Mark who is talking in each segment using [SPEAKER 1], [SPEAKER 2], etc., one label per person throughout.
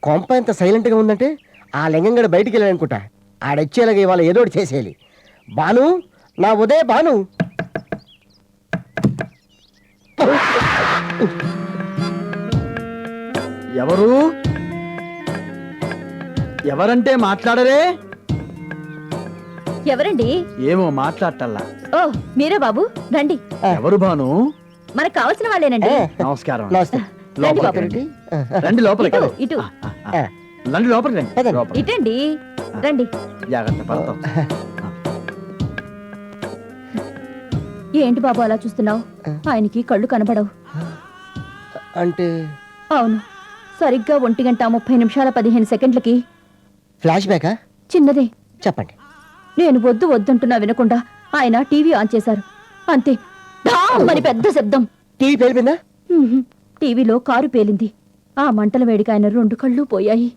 [SPEAKER 1] కొంప ఎంత సైలెంట్గా ఉందంటే ఆ లింగంగడ బయటికి వెళ్ళాలనుకుంటా. ఆడొచ్చేలాగా ఇవాళ ఏదో ఒకటి చేసేయాలి. బాను, నా ఉదయ బాను.
[SPEAKER 2] ఎవరు? ఎవరంటే మాట్లాడరే?
[SPEAKER 3] ఎవరండి?
[SPEAKER 2] ఏమో మాట్లాడటల్లా.
[SPEAKER 3] ఓ మీరే బాబు, రండి.
[SPEAKER 2] ఎవరు భాను?
[SPEAKER 3] మనకు కావాల్సిన వాళ్ళేనండి.
[SPEAKER 2] నమస్కారం.
[SPEAKER 1] నమస్తే.
[SPEAKER 3] రండి బాబు.
[SPEAKER 2] లోపలికి రండి. లోపలికి
[SPEAKER 3] ఇటు, ఇటు.
[SPEAKER 2] రండి లోపలికి రండి.
[SPEAKER 1] పదండి.
[SPEAKER 2] లోపలికి.
[SPEAKER 3] ఇటండి, రండి.
[SPEAKER 2] జాగ్రత్త పడతాం.
[SPEAKER 3] ఏంటి బాబు అలా చూస్తున్నావు? ఆయనకి కళ్ళు కనబడవు.
[SPEAKER 1] అంటే
[SPEAKER 3] అవును, సరిగ్గా 1:30
[SPEAKER 1] ఫ్లాష్ బ్యాకా?
[SPEAKER 3] చిన్నదే.
[SPEAKER 1] చెప్పండి.
[SPEAKER 3] నేను వద్దు వద్దంటున్నా వినకుండా ఆయన టీవీ ఆన్ చేశారు. అంతే, ఢామ్మని పెద్ద శబ్దం.
[SPEAKER 1] టీవీ పేలిపోయిందా?
[SPEAKER 3] టీవీలో కారు పేలింది. ఆ మంటల వేడికి ఆయన 2 కళ్ళు పోయాయి.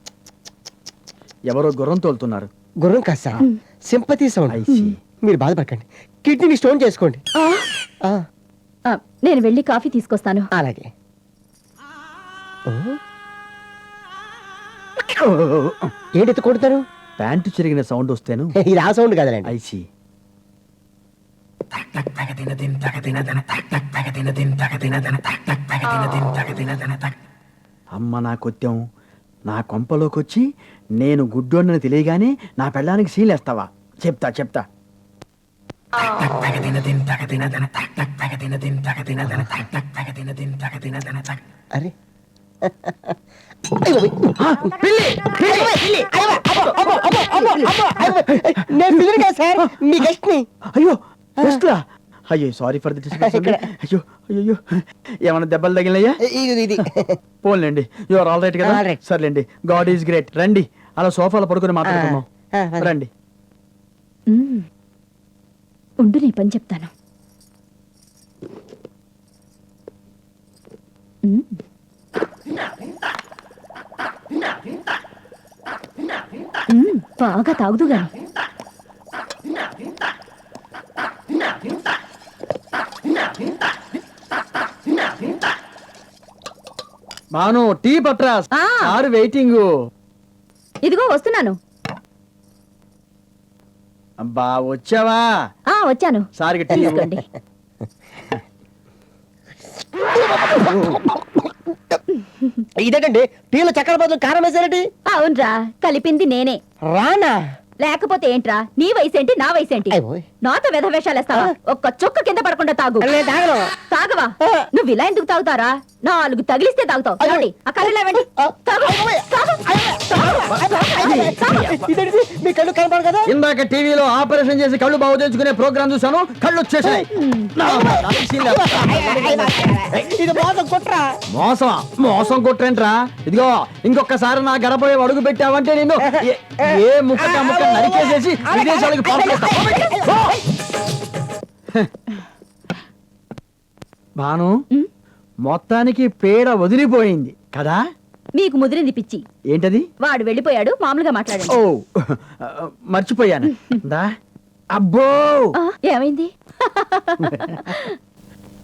[SPEAKER 2] ఎవరో గుర్రం తోలుతున్నారు.
[SPEAKER 1] గుర్రం కాదు sir, sympathy sound.
[SPEAKER 2] I see.
[SPEAKER 1] మీరు బాధపడకండి, కిడ్నీని స్టోన్ చేసుకోండి.
[SPEAKER 3] నేను వెళ్ళి కాఫీ తీసుకొస్తాను.
[SPEAKER 1] అలాగే. ఏంటి ఎత్తుకుంటారు?
[SPEAKER 2] ప్యాంటు చిరిగిన సౌండ్ వస్తేను.
[SPEAKER 1] ఇది ఆ సౌండ్ కదండి.
[SPEAKER 2] ఐసి. అమ్మ నా కొత్తం, నా కొంపలోకొచ్చి నేను గుడ్డోన్నని తెలియగానే నా పెళ్ళానికి సీలేస్తావా? చెప్తా చెప్తా.
[SPEAKER 1] అరే నేను పిల్లలు కాదు సార్, మీ గెస్ట్ ని.
[SPEAKER 2] అయ్యో వస్తులా? అయ్యో సారీ ఫర్ ది డిస్టర్బెన్స్. అయ్యో అయ్యో, ఏమైనా దెబ్బలు తగిలినాయా?
[SPEAKER 1] ఇది
[SPEAKER 2] పోన్లేండి, యు ఆర్ ఆల్ రైట్ కదా?
[SPEAKER 1] All right.
[SPEAKER 2] సర్లేండి, గాడ్ ఈజ్ గ్రేట్. రండి, అలా సోఫాలో పడుకొని మాట్లాడుకుందాం. రండి.
[SPEAKER 3] ఉండు, నీ పని చెప్తాను. బాగా తాగుదు గాని.
[SPEAKER 2] మాను, టీ పట్రా. Sir waiting.
[SPEAKER 3] ఇదిగో వస్తున్నాను.
[SPEAKER 2] అబ్బా వచ్చావా?
[SPEAKER 3] వచ్చాను.
[SPEAKER 2] సార్కి టీ
[SPEAKER 3] తీసుకోండి.
[SPEAKER 1] ఇదేంటండి, టీలో చక్కెర బదులు కారం వేసారటి?
[SPEAKER 3] అవునరా, కలిపింది నేనే.
[SPEAKER 1] రానా?
[SPEAKER 3] లేకపోతే ఏంట్రా, నీ వయసేంటి నా వయసేంటి? నాతో వెధవేషాలేస్తావా? ఒక్క చుక్క కింద పడకుండా తాగు. తాగవా? నువ్వు ఇలా ఎందుకు తాగుతారా? 4 తగిలిస్తే తాగుతావు. చూడండి, ఆ కళ్ళు లేవండి.
[SPEAKER 1] మీ కళ్ళు కనపడు కదా?
[SPEAKER 2] ఇందాక టీవీలో ఆపరేషన్ చేసి కళ్ళు బాగు చేసుకునే ప్రోగ్రామ్ చూసాను, కళ్ళు వచ్చేసాయి.
[SPEAKER 1] ఇది మోసం కుట్రా.
[SPEAKER 2] మోసమా? మోసం కొట్టేంట్రా? ఇదిగో ఇంకొకసారి నా గడపై అడుగు పెట్టావంటే నేను ఏ ముక్క నరికేసేసి విదేశాలకు పంపిస్తా. భాను, మొత్తానికి పేడ వదిలిపోయింది కదా?
[SPEAKER 3] మీకు ముదిరింది పిచ్చి.
[SPEAKER 2] ఏంటది?
[SPEAKER 3] వాడు వెళ్ళిపోయాడు, మామూలుగా మాట్లాడండి.
[SPEAKER 2] ఓ మర్చిపోయాను. దా. అబ్బో,
[SPEAKER 3] ఏమైంది?